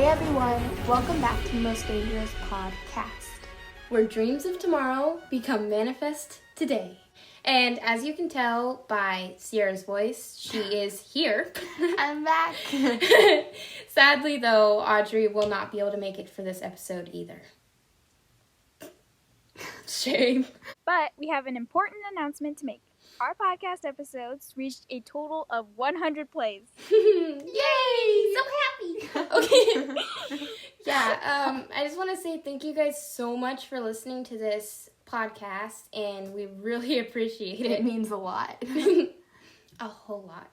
everyone, welcome back to the Most Dangerous Podcast, where dreams of tomorrow become manifest today. And as you can tell by Sierra's voice, she is here. I'm back. Sadly, though, Audrey will not be able to make it for this episode either. Shame. But we have an important announcement to make. Our podcast episodes reached a total of 100 plays. Yay! So happy! Okay. Yeah, I just want to say thank you guys so much for listening to this podcast, and we really appreciate it. It means a lot. A whole lot.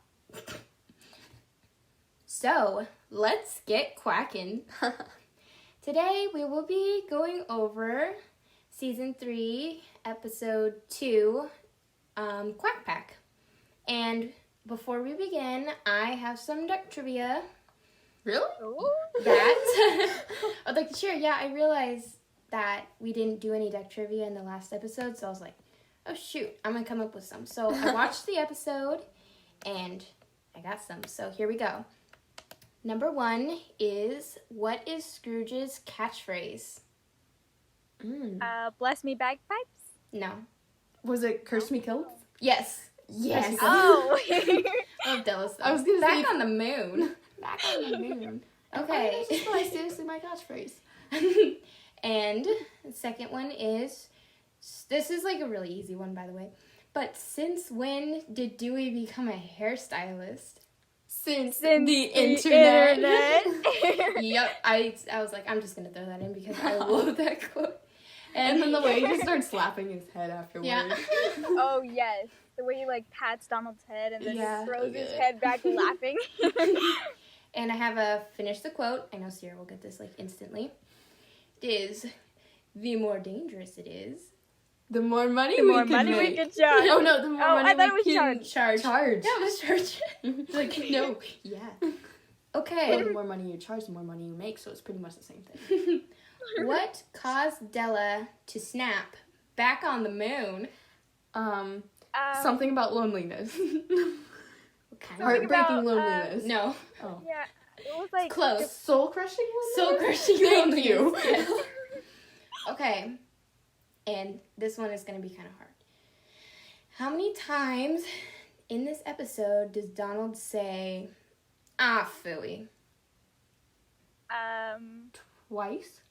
So, let's get quacking. Today, we will be going over Season 3, Episode 2, Quack Pack. And before we begin, I have some duck trivia. Really? That I'd like to share. Yeah, I realized that we didn't do any duck trivia in the last episode, so I was like, oh shoot, I'm gonna come up with some. So I watched the episode, and I got some. So here we go. Number 1 is, what is Scrooge's catchphrase? Bless me bagpipes? No. Was it Curse Me Kill? Yes. Yes. Oh. Love Della's. I was gonna Back say on the moon. Back on the moon. Okay. That's why seriously my catchphrase. And the second one is, this is like a really easy one, by the way, but since when did Dewey become a hairstylist? Since the internet. Yep, I was like, I'm just going to throw that in because I love that quote. And then the way he just starts slapping his head afterwards. Yeah. Oh, yes. The way he, pats Donald's head and then throws his good. head back laughing. And I have a finish the quote. I know Sierra will get this, instantly. It is, the more dangerous it is, The more money The we more could money make. we could charge. Oh no, the more Oh, money I thought we it was can charge. charge. Yeah, it was charge. Like, no. Yeah. Well, Okay. the more money you charge, the more money you make, so it's pretty much the same thing. What caused Della to snap back on the moon? Something about loneliness. Kind Heartbreaking about, loneliness. No. Oh. Yeah, it was like... Close. Soul crushing Soul loneliness? crushing Thank loneliness. you. Yes. Okay. And this one is going to be kind of hard. How many times in this episode does Donald say, ah, phooey? Twice?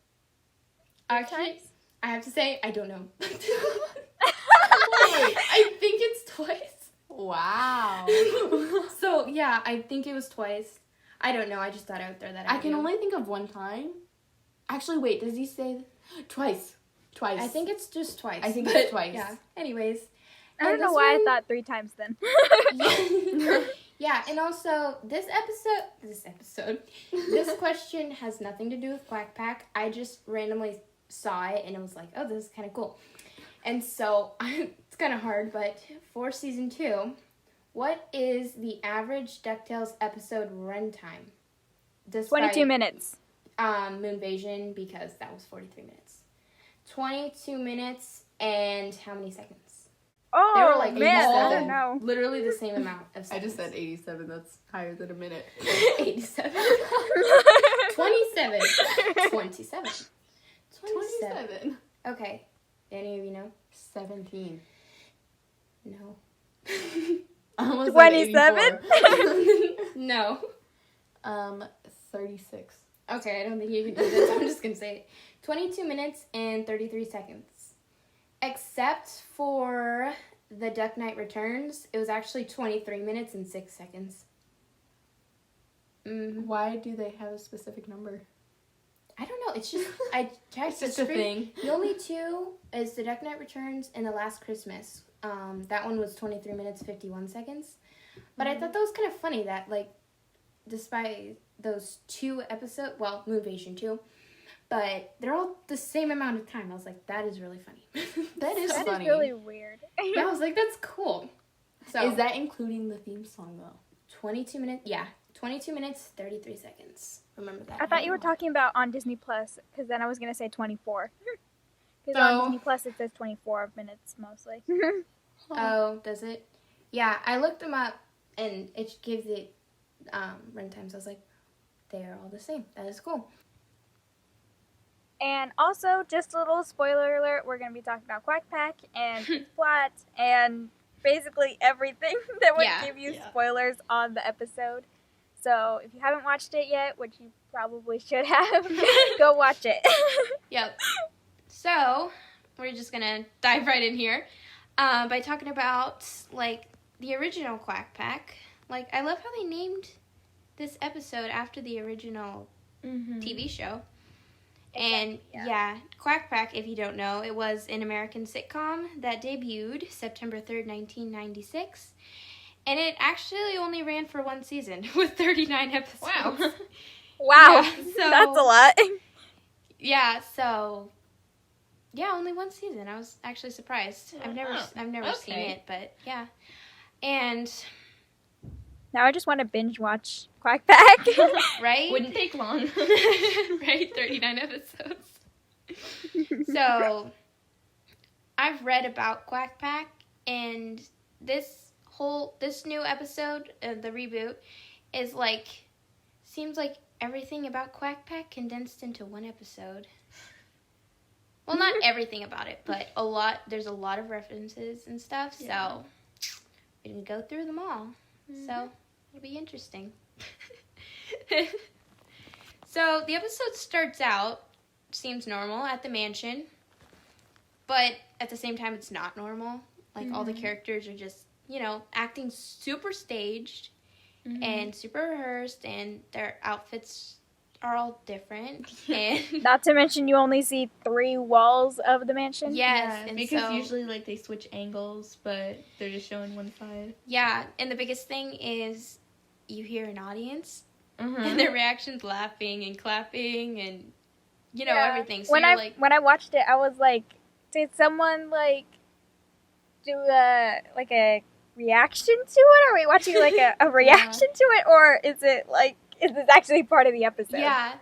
Actually, times? I have to say, I don't know. Wait. I think it's twice. Wow. So, yeah, I think it was twice. I don't know. I just thought I would throw that out. I can only think of one time. Actually, wait, does he say twice? Twice. I think it's just twice. I think but, it's twice. Yeah. Anyways. I don't And know this why one- I thought 3 times then. Yeah, and also, this question has nothing to do with Quack Pack. I just randomly saw it, and it was like, oh, this is kind of cool. And so, it's kind of hard, but for Season 2, what is the average DuckTales episode runtime? 22 minutes. Moonvasion, because that was 43 minutes. 22 minutes, and how many seconds? Oh, They were like man, I 87. don't know. Literally the same amount of I seconds. just said 87. That's higher than a minute. 87. 27. 27. 27. Okay. Any of you know? 17. No. I almost said 27? 84. No. 36. Okay, I don't think you can do this. I'm just going to say it. 22 minutes and 33 seconds. Except for The Duck Knight Returns, it was actually 23 minutes and 6 seconds. Why do they have a specific number? I don't know. It's just, I tried It's just a thing. The only two is The Duck Knight Returns and The Last Christmas. That one was 23 minutes, 51 seconds. But I thought that was kind of funny that, despite those 2 episodes, well, Moonvasion too, but they're all the same amount of time. I was like, that is really funny. That is That funny. is really weird. I was like, that's cool. So Is that including the theme song, though? 22 minutes? Yeah. 22 minutes, 33 seconds. Remember that. I thought you were talking about on Disney Plus, because then I was going to say 24. Because Oh. on Disney Plus it says 24 minutes mostly. Oh, does it? Yeah, I looked them up, and it gives it run times. I was like, they are all the same. That is cool. And also, just a little spoiler alert, we're going to be talking about Quack Pack and its plot and basically everything that would give you spoilers on the episode. So if you haven't watched it yet, which you probably should have, go watch it. Yep. So, we're just going to dive right in here by talking about, like, the original Quack Pack. Like, I love how they named this episode after the original TV show. And, Quack Pack, if you don't know, it was an American sitcom that debuted September 3rd, 1996. And it actually only ran for one season with 39 episodes. Wow. Yeah, so, that's a lot. Yeah, so... Yeah, only one season. I was actually surprised. I've never seen it, but yeah. And... Now I just want to binge watch Quack Pack. Right? Wouldn't take long. Right? 39 episodes. So, I've read about Quack Pack, and this new episode of the reboot is like, seems like everything about Quack Pack condensed into one episode. Well, not everything about it, but there's a lot of references and stuff, so we didn't go through them all. So, it'll be interesting. So, the episode starts out, seems normal, at the mansion, but at the same time, it's not normal. Like, all the characters are just, acting super staged and super rehearsed, and their outfits are all different. And not to mention you only see 3 walls of the mansion. Yes. And because usually, like, they switch angles, but they're just showing one side. Yeah, and the biggest thing is you hear an audience, and their reactions laughing and clapping and, everything. So when I watched it, I was like, did someone, like, do a reaction to it? Are we watching, like, a reaction to it? Or is it, like, is this actually part of the episode? Yeah.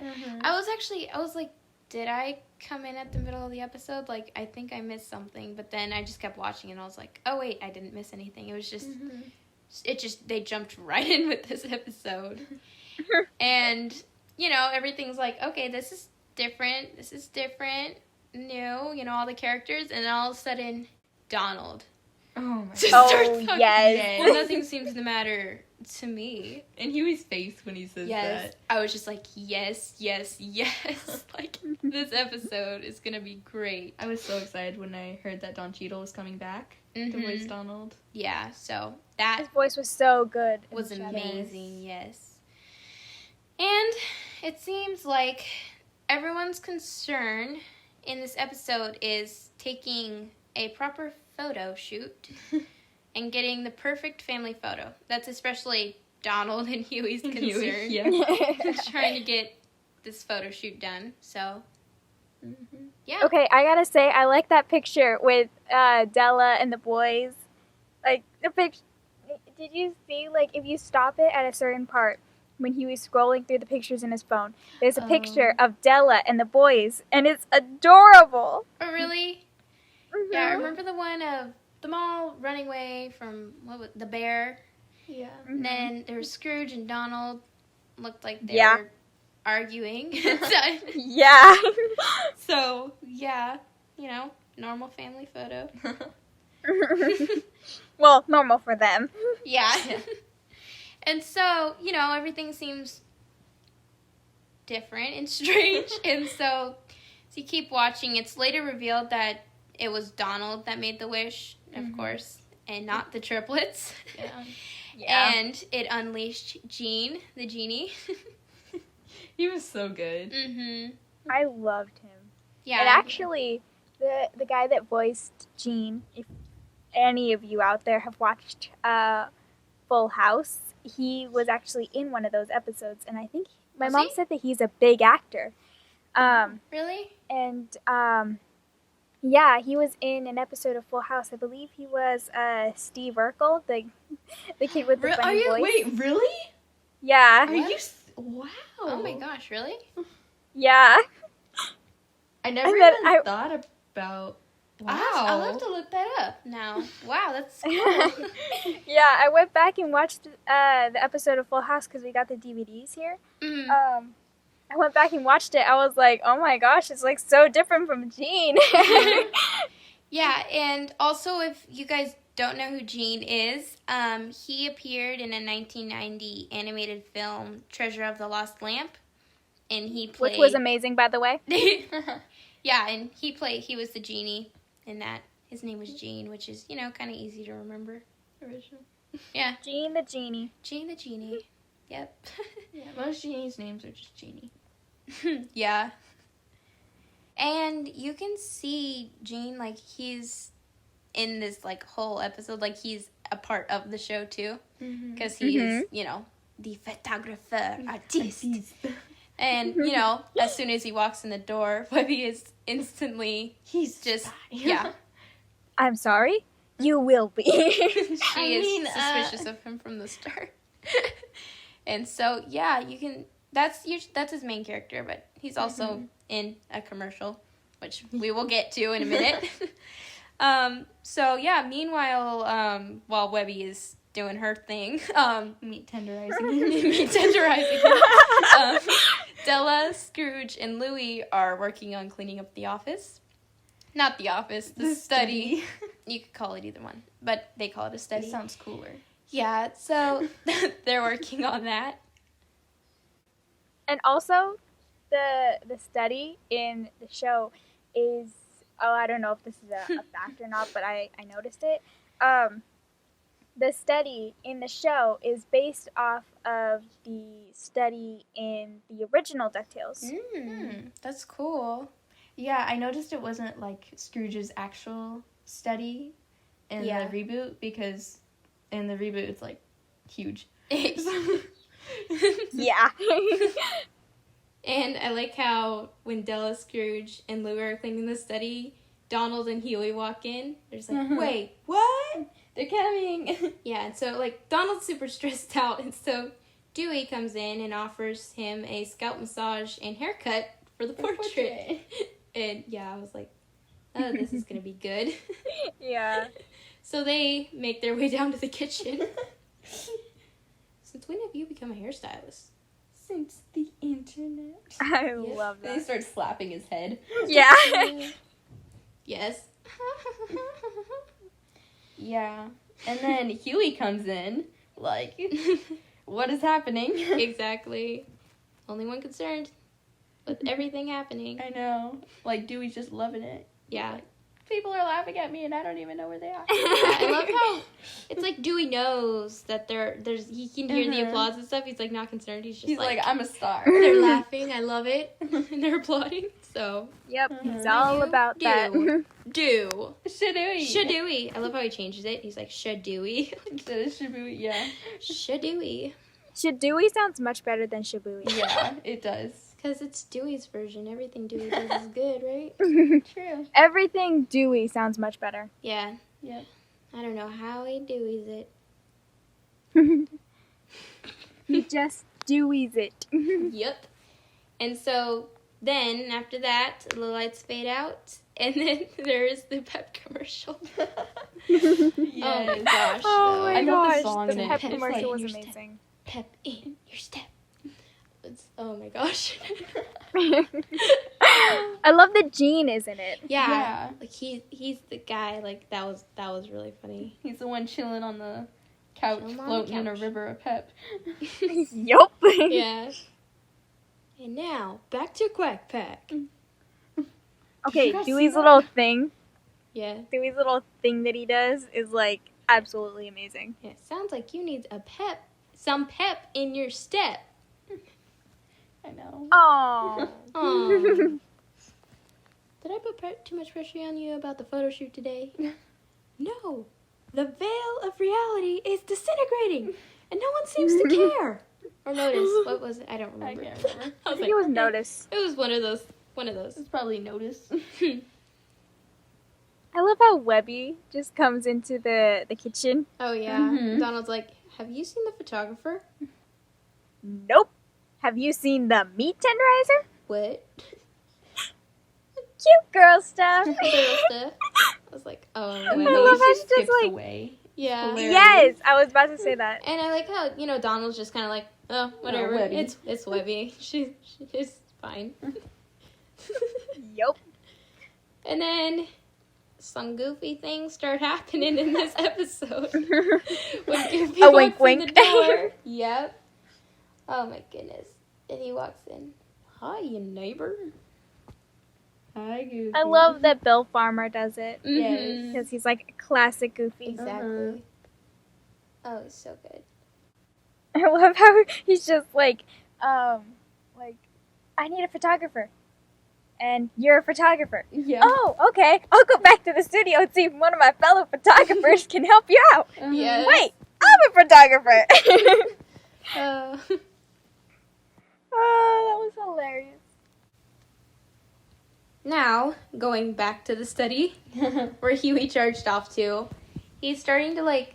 I was like, did I come in at the middle of the episode? Like, I think I missed something. But then I just kept watching, and I was like, oh, wait, I didn't miss anything. It was just, they jumped right in with this episode. And, everything's like, okay, this is different, new, all the characters. And then all of a sudden, Donald. Oh, my God. Starts talking. Yes. Well, nothing seems to matter to me. And Huey's face when he says that. I was just like, yes. Like, this episode is going to be great. I was so excited when I heard that Don Cheadle was coming back to voice Donald. Yeah, so that his voice was so good. was amazing, yes. And it seems like everyone's concern in this episode is taking a proper photo shoot and getting the perfect family photo. That's especially Donald and Huey's concern. Trying to get this photo shoot done. So, yeah. Okay, I gotta say, I like that picture with Della and the boys. Like, the picture. Did you see, like, if you stop it at a certain part, when Huey's scrolling through the pictures in his phone, there's a picture of Della and the boys, and it's adorable. Oh, really? Yeah, I remember the one of them all running away from the bear. Yeah. And then there was Scrooge and Donald. Looked like they were arguing. Yeah. So, yeah, normal family photo. Well, normal for them. Yeah. And so, everything seems different and strange. And so you keep watching. It's later revealed that it was Donald that made the wish, of course, and not the triplets. Yeah. And it unleashed Gene, the genie. He was so good. I loved him. Yeah. And actually, the guy that voiced Gene, if any of you out there have watched Full House, he was actually in one of those episodes, and I think my mom said that he's a big actor. Really? And yeah, he was in an episode of Full House. I believe he was Steve Urkel, the kid with the funny voice. Wait, really? Yeah. Are you? Wow. Oh my gosh, really? Yeah. I never even thought about. Wow. I'll have to look that up. now. Wow, that's cool. Yeah, I went back and watched the episode of Full House because we got the DVDs here. Mm. I went back and watched it. I was like, oh my gosh, it's like so different from Gene. Yeah, and also if you guys don't know who Gene is, he appeared in a 1990 animated film, Treasure of the Lost Lamp, and he played... Which was amazing, by the way. Yeah, and he was the genie in that. His name was Gene, which is, kind of easy to remember. Original. Yeah. Gene the Genie. Gene the Genie. Yep. Yeah, most genies' names are just Genie. Yeah. And you can see Gene, like, he's in this, like, whole episode, like, he's a part of the show, too. Because he is, the photographer, artiste. And, as soon as he walks in the door, Webby is instantly... He's just... spy. Yeah. I'm sorry? You will be. She is suspicious of him from the start. And so, yeah, you can... That's his main character, but he's also in a commercial, which we will get to in a minute. So, yeah, meanwhile, while Webby is doing her thing... Meat tenderizing. Della, Scrooge, and Louie are working on cleaning up the office. Not the office, the study. You could call it either one, but they call it a study. It sounds cooler. Yeah, so they're working on that. And also, the study in the show is, I don't know if this is a fact or not, but I noticed it. The study in the show is based off of the study in the original DuckTales. That's cool. Yeah, I noticed it wasn't like Scrooge's actual study in the reboot, because in the reboot it's like huge. Yeah. And I like how when Della, Scrooge, and Louie are cleaning the study, Donald and Huey walk in. They're just like, wait, what? They're coming. Yeah, and so, like, Donald's super stressed out, and so Dewey comes in and offers him a scalp massage and haircut for the portrait. And, yeah, I was like, oh, this is going to be good. Yeah. So they make their way down to the kitchen. Since when have you become a hairstylist? Since the internet. I love that. They start slapping his head. Yeah. Yes. Yeah. And then Huey comes in, like, what is happening? Exactly. Only one concerned with everything happening. I know. Like, Dewey's just loving it. Yeah. Like, people are laughing at me and I don't even know where they are. I love how it's like Dewey knows that he can hear the applause and stuff. He's like not concerned. He's just like, I'm a star. They're laughing. I love it. And they're applauding. So Yep, he's all about that. Do. Shadooey. Shadooey. I love how he changes it. He's like Shadooey. Instead of Shabooey, yeah. Shadooey. Shadooey sounds much better than Shabooey. Yeah, it does. Because it's Dewey's version. Everything Dewey does is good, right? True. Everything Dewey sounds much better. Yeah. Yep. I don't know how he Deweys it. He just Deweys it. Yep. And so then, after that, the lights fade out, and then there's the Pep commercial. Yes. Oh my gosh. Oh my I love gosh, the song the in it. Pep It's commercial like, was your amazing. Pep in your step. Oh my gosh. I love that Gene is in it. Yeah. Like he's the guy. Like that was really funny. He's the one chilling on the couch, Chilling on the floating in a couch. river of pep. Yup. Yeah. And now back to Quack Pack. Okay, you guys see Dewey's that? little thing. Yeah. Dewey's little thing that he does is like absolutely amazing. Yeah. Sounds like you need some pep in your step. I know. Oh. Aww. Did I put too much pressure on you about the photo shoot today? No. The veil of reality is disintegrating, and no one seems to care. Or notice. What was it? I don't remember. I can't remember. I I was think it was okay. Notice. It was one of those. It's probably Notice. I love how Webby just comes into the kitchen. Oh, yeah. Mhm. Donald's like, have you seen the photographer? Nope. Have you seen the meat tenderizer? What? Cute girl stuff. Little stuff. was like, oh, And Webby. the I way love how she she just, skips like- away. Yeah. Hilarious. Yes, I was about to say that. And I like how, Donald's just kind of like, oh, whatever. Webby. It's Webby. She's fine. Yup. And then some goofy things start happening in this episode. When Goofy A walks wink, in the wink. door. Yep. Oh my goodness. And he walks in. Hi, you neighbor. Hi, Goofy. I love that Bill Farmer does it. Mhm. Because he's like a classic Goofy. Exactly. Oh, it's so good. I love how he's just like, I need a photographer. And you're a photographer. Yeah. Oh, okay. I'll go back to the studio and see if one of my fellow photographers can help you out. Yes. Wait, I'm a photographer. Uh, Oh, that was hilarious. now, going back to the study where Huey charged off to, he's starting to, like,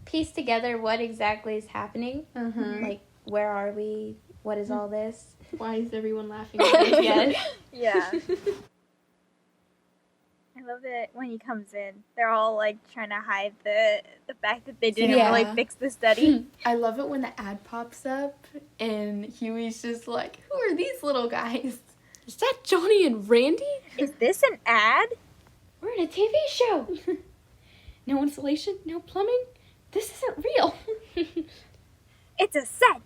piece together what exactly is happening. Like, where are we? What is all this? Why is everyone laughing at us? Yes. Yeah. I love it when he comes in. They're all like trying to hide the fact that they didn't Yeah. really fix the study. I love it when the ad pops up and Huey's just like, who are these little guys? Is that Johnny and Randy? Is this an ad? We're in a TV show. No insulation, no plumbing. This isn't real. It's a set.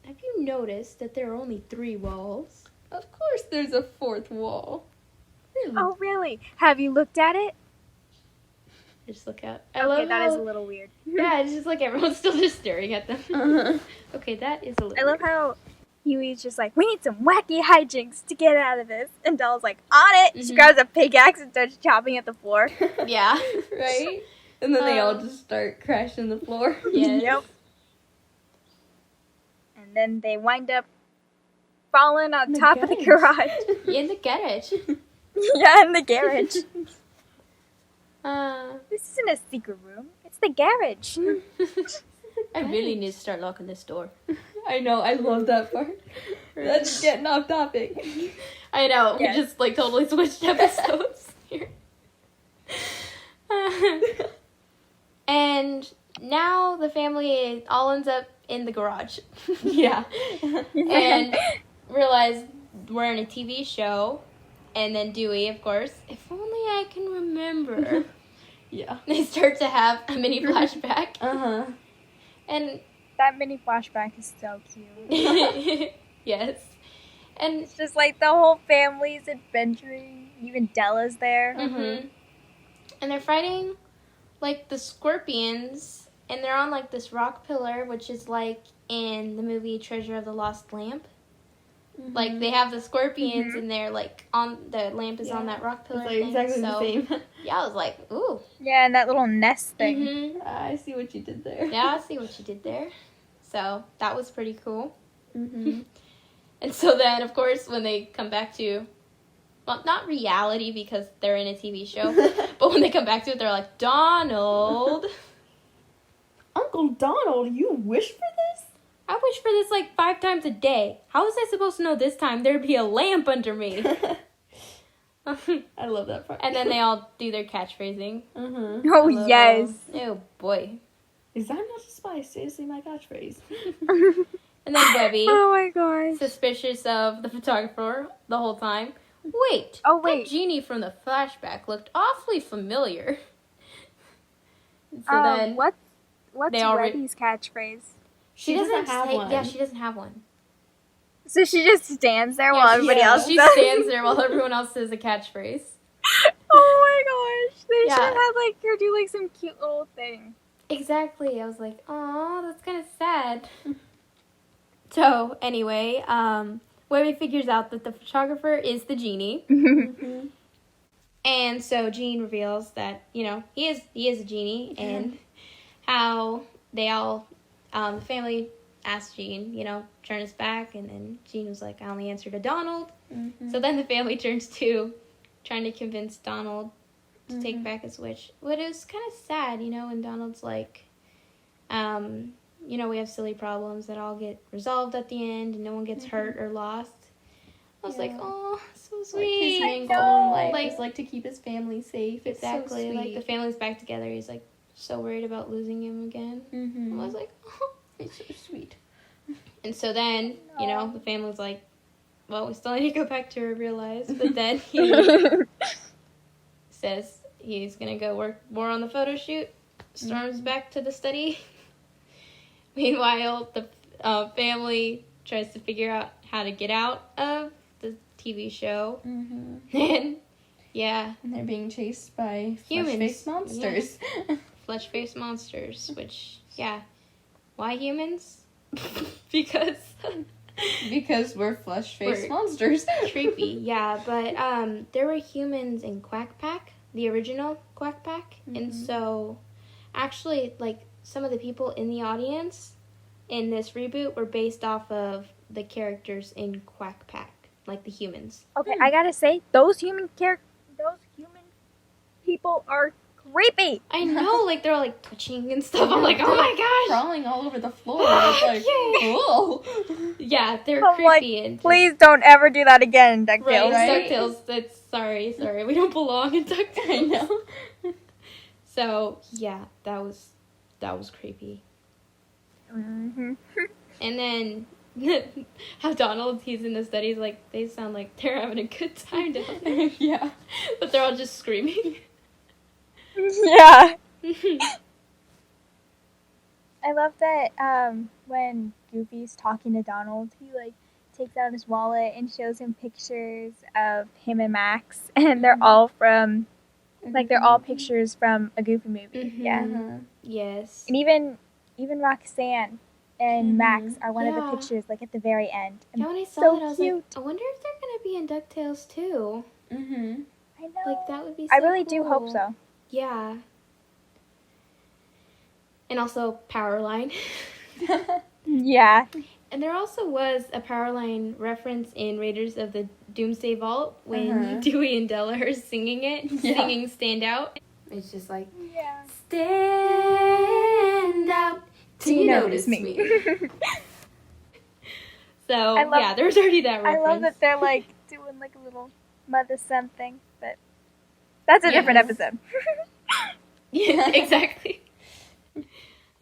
Have you noticed that there are only 3 walls? Of course there's a 4th wall. Really? Oh, really? Have you looked at it? Just look out. I Okay, love that how, is a little weird. yeah, it's just like everyone's still just staring at them. Uh-huh. Okay, that is a little I love weird. how Huey's just like, we need some wacky hijinks to get out of this. And Doll's like, on it. She Mhm. grabs a pickaxe and starts chopping at the floor. Yeah. Right? And then they all Um, just start crashing the floor. Yes. Yep. And then they wind up falling on In the top of the garage. garage. In the garage. Yeah, in the garage. Uh, This isn't a secret room. It's the garage. I really need to start locking this door. I know, I love that part. That's getting off topic. I know. Yes. We just like totally switched episodes here. And now the family all ends up in the garage. Yeah. And realize we're in a TV show. And then Dewey, of course, if only I can remember. Yeah. They start to have a mini flashback. Uh-huh. And That mini flashback is so cute. yes. And It's just like the whole family's adventuring. Even Della's there. mm-hmm. And they're fighting like the scorpions, and they're on like this rock pillar, which is like in the movie Treasure of the Lost Lamp. Like they have the scorpions, and they're like on the lamp is on that rock pillar. It's like thing. exactly the So, same. yeah, I was like, ooh. Yeah, and that little nest thing. Mm-hmm. I see what you did there. Yeah, I see what you did there. So that was pretty cool. Mm-hmm. And so then, of course, when they come back to, well, not reality because they're in a TV show, but when they come back to it, they're like, Donald, Uncle Donald, you wish for this? I wish for this like 5 times a day. How was I supposed to know this time there'd be a lamp under me? I love that part. And then they all do their catchphrasing. Uh-huh. Oh, Hello. yes. Oh, boy. Is that not a spice? Seriously, my catchphrase. And then Webby, Oh my gosh. suspicious of the photographer the whole time. Wait. Oh, wait. That genie from the flashback looked awfully familiar. So then What's they all re- Webby's catchphrase? she doesn't doesn't have say, one. Yeah, she doesn't have one. So she just stands there while everybody else She does? stands there while everyone else says a catchphrase. Oh my gosh. They Yeah. should have like her do like some cute little thing. Exactly. I was like, oh, that's kind of sad. So, anyway, Webby figures out that the photographer is the genie. Mm-hmm. And so Gene reveals that, he is a genie, and how they all, the family asked Gene, turn his back, and then Gene was like, I only answer to Donald. Mm-hmm. So then the family turns to trying to convince Donald to take back his wish. But it was kind of sad, and Donald's like, we have silly problems that all get resolved at the end, and no one gets hurt or lost. I was like, oh, so Like, sweet. his main goal in life Like- is like to keep his family safe. It's Exactly. so Like sweet. the family's back together. He's like so worried about losing him again. Mm-hmm. I was like, oh. It's so sweet. And so then, you know, the family's like, well, we still need to go back to our real lives. But then he says he's going to go work more on the photo shoot, storms back to the study. Meanwhile, the family tries to figure out how to get out of the TV show. Mm-hmm. And, yeah, And they're being chased by Humans. flesh-faced monsters. flesh-faced monsters, which, yeah. Why humans? Because Because we're flesh-faced We're- monsters. creepy, yeah. But there were humans in Quack Pack, the original Quack Pack, and so actually, like some of the people in the audience in this reboot were based off of the characters in Quack Pack, like the humans. Okay, I gotta say, those human people are creepy. I know, like they're all like twitching and stuff. I'm like, oh my gosh. Crawling all over the floor. It's like, cool. Yeah, they're I'm like, creepy and Please don't ever do that again, DuckTales. right, DuckTales. That's sorry, we don't belong in DuckTales. I know. So yeah, that was creepy. Mm-hmm. And then how Donald, he's in the studies, like they sound like they're having a good time down there, Yeah. but they're all just screaming. Yeah. I love that when Goofy's talking to Donald, he like takes out his wallet and shows him pictures of him and Max, and they're all from they're all pictures from a Goofy movie. Yeah. Uh-huh. Yes. And even Roxanne and Max are one of Yeah. the pictures like at the very end. And Yeah, when I saw so that, I was like, cute. I wonder if they're gonna be in DuckTales too. Mm-hmm. I know. Like that would be. So I really do hope cool. so. Yeah. And also Powerline. Yeah. And there also was a Powerline reference in Raiders of the Doomsday Vault when Dewey and Della are singing it, singing Stand Out. It's just like, Yeah. stand out till you notice me. So, I love- yeah, there was already that I reference. love that they're like doing like a little mother-son thing, but that's a different Yes. episode. Yeah, exactly.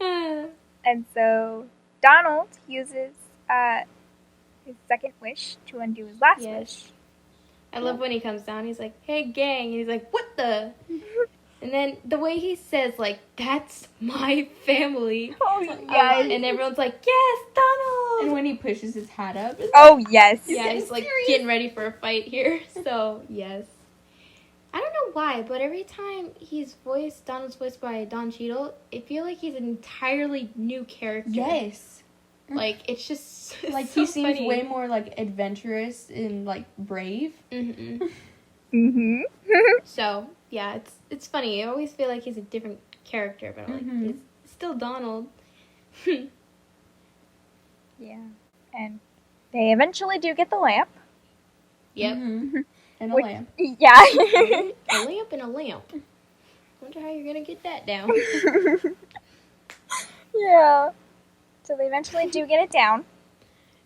And so Donald uses his second wish to undo his last Yes. wish. I love when he comes down, he's like, hey, gang. And he's like, what the? And then the way he says, like, that's my family. Oh yes. And everyone's like, yes, Donald. And when he pushes his hat up, it's Oh yes. Yeah, he's like getting ready for a fight here. So, yes. I don't know why, but every time Donald's voiced by Don Cheadle, I feel like he's an entirely new character. yes. Like, it's just Like, so he seems funny. way more, like, adventurous and, like, brave. Mm-hmm. Mhm. So, yeah, it's funny. I always feel like he's a different character, but I'm like, he's still Donald. Yeah. And they eventually do get the lamp. Yep. Mhm. And a Which- lamp. Yeah. A lamp and a lamp. Wonder how you're gonna get that down. Yeah. So they eventually do get it down.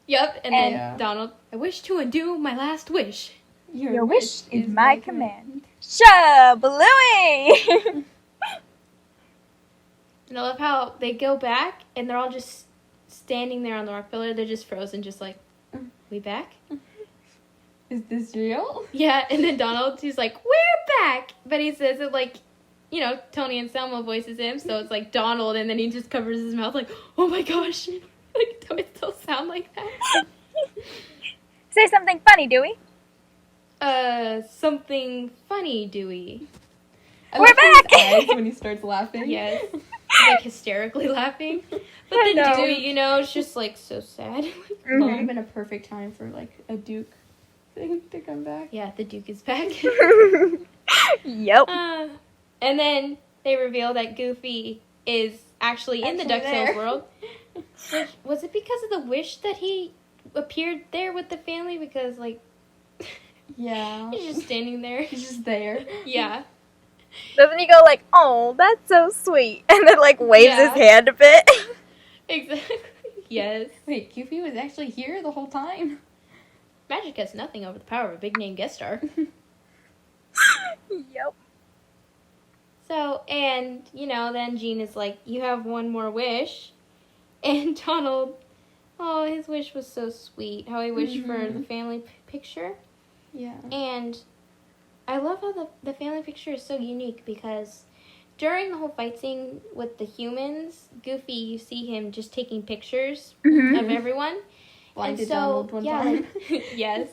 Yep, and And- then Donald, I wish to undo my last wish. Your wish is my command. Shabalooey! And I love how they go back and they're all just standing there on the rock pillar. They're just frozen, just like, we back? Is this real? Yeah, and then Donald, he's like, we're back! But he says it like, you know, Tony and Selma voices him, so it's like Donald, and then he just covers his mouth like, oh my gosh. Like, do it still sound like that? Say something funny, Dewey. Something funny, Dewey. I We're like back! his eyes when he starts laughing. Yes. He's like hysterically laughing. But I then know. Dewey, you know, it's just like so sad. It would have been a perfect time for, like, a Duke thing to come back. Yeah, the Duke is back. Yep. And then they reveal that Goofy is actually in the Actually DuckTales there. world. Which, was it because of the wish that he appeared there with the family? Because, like, Yeah. he's just standing there. He's just there. Yeah. Doesn't he go like, oh, that's so sweet, and then like waves Yeah. his hand a bit? Exactly. Yes. Wait, Goofy was actually here the whole time? magic has nothing over the power of a big name guest star. Yep. So, and, then Jean is like, you have one more wish. And Donald, his wish was so sweet. How he wished for the family picture. Yeah. And I love how the family picture is so unique because during the whole fight scene with the humans, Goofy, you see him just taking pictures of everyone. Blinded Donald one time. Yes.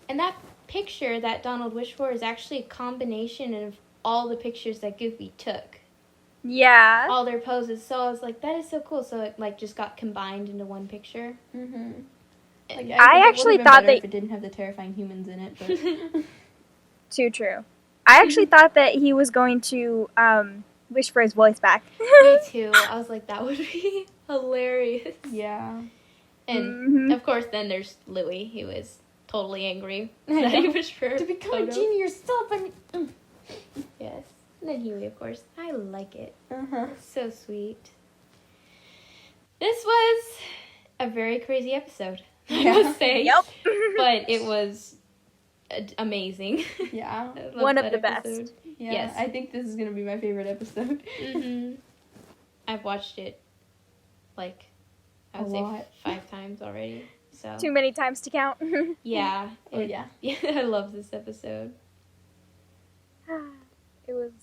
And that picture that Donald wished for is actually a combination of all the pictures that Goofy took. Yeah. All their poses. So I was like, that is so cool. So it just got combined into one picture. Mm-hmm. I actually thought if it didn't have the terrifying humans in it, but too true. I actually thought that he was going to wish for his voice back. Me too. I was like, that would be hilarious. Yeah. And of course, then there's Louie. He was totally angry that he wished for to become Toto. a genie yourself. Yes. And then Huey, of course. I like it. Uh-huh. So sweet. This was a very crazy episode, I must say. Yep. But it was amazing. Yeah. One of the episode. best. Yeah. Yes. I think this is going to be my favorite episode. I've watched it, I would say 5 times already. So Too many times to count. yeah. Yeah. Yeah, I love this episode. It was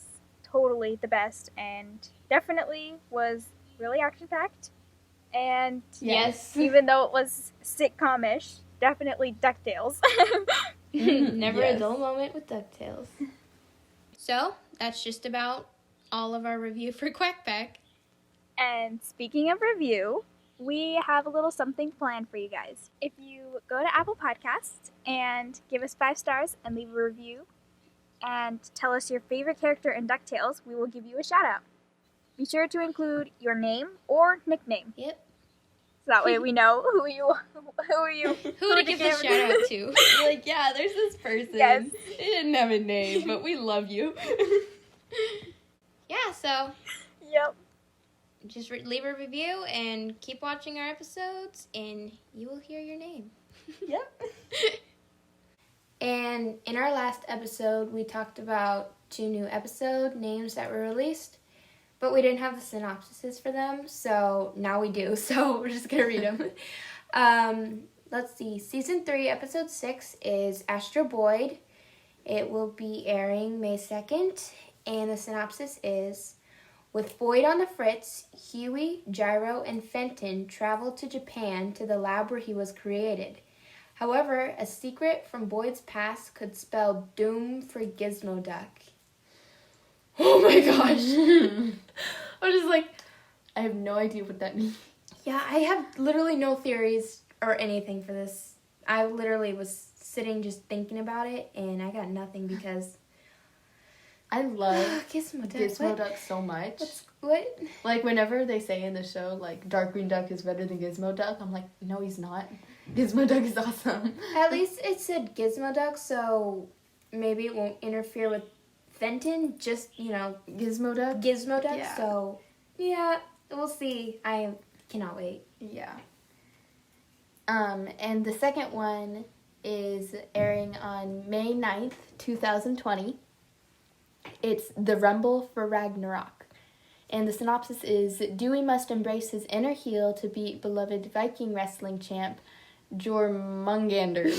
totally the best and definitely was really action-packed. And Yes. even though it was sitcom-ish, definitely DuckTales. Never Yes. a dull moment with DuckTales. So, that's just about all of our review for Quack Pack. And speaking of review, we have a little something planned for you guys. If you go to Apple Podcasts and give us 5 stars and leave a review and tell us your favorite character in DuckTales, we will give you a shout out. Be sure to include your name or nickname. Yep. So that way we know who you Who to give the shout out to. Like, yeah, there's this person. Yes. They didn't have a name, but we love you. Yeah, so Yep. just leave a review and keep watching our episodes and you will hear your name. Yep. And in our last episode, we talked about 2 new episode names that were released, but we didn't have the synopsises for them, so now we do, so we're just going to read them. Let's see. Season 3, Episode 6 is Astro Boyd. It will be airing May 2nd, and the synopsis is, with Boyd on the fritz, Huey, Gyro, and Fenton travel to Japan to the lab where he was created. However, a secret from Boyd's past could spell doom for Gizmo Duck. Oh my gosh. I'm just like, I have no idea what that means. Yeah, I have literally no theories or anything for this. I literally was sitting just thinking about it, and I got nothing because I love Gizmo Duck. Gizmo Duck so much. What? Like, whenever they say in the show, like, Dark Green Duck is better than Gizmo Duck, I'm like, no, he's not. Gizmo Duck is awesome. At least it said Gizmo Duck, so maybe it won't interfere with Fenton, just, Gizmo Duck? Gizmo Duck. Yeah. So, yeah, we'll see. I cannot wait. Yeah. And the second one is airing on May 9th, 2020. It's The Rumble for Ragnarok. And the synopsis is, Dewey must embrace his inner heel to beat beloved Viking wrestling champ Jormungandr.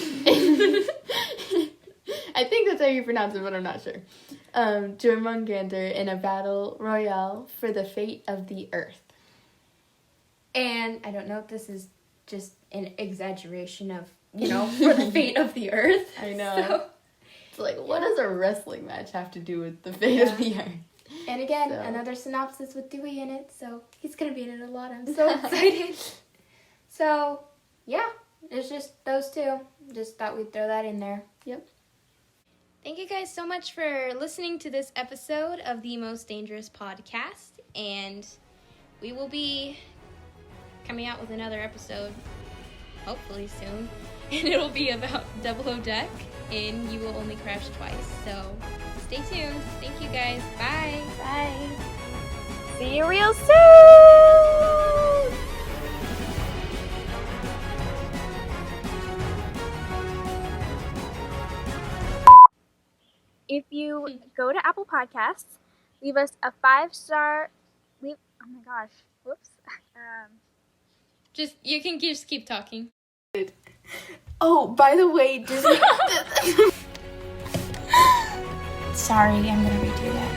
I think that's how you pronounce it, but I'm not sure. Jormungandr in a battle royale for the fate of the earth. And I don't know if this is just an exaggeration of, for the fate of the earth. I know. So, it's like, what does a wrestling match have to do with the fate of the earth? and again, So. another synopsis with Dewey in it, so he's going to be in it a lot. I'm so excited. So, yeah, it's just those 2. Just thought we'd throw that in there. Yep. Thank you guys so much for listening to this episode of the Most Dangerous Podcast, and we will be coming out with another episode hopefully soon, and it'll be about Double O Duck and You Will Only Crash Twice, so stay tuned. Thank you guys. Bye. Bye. See you real soon! if you go to Apple Podcasts, leave us a 5-star. Oh my gosh! Whoops. You can just keep talking. Oh, by the way, Disney. Sorry, I'm gonna redo that.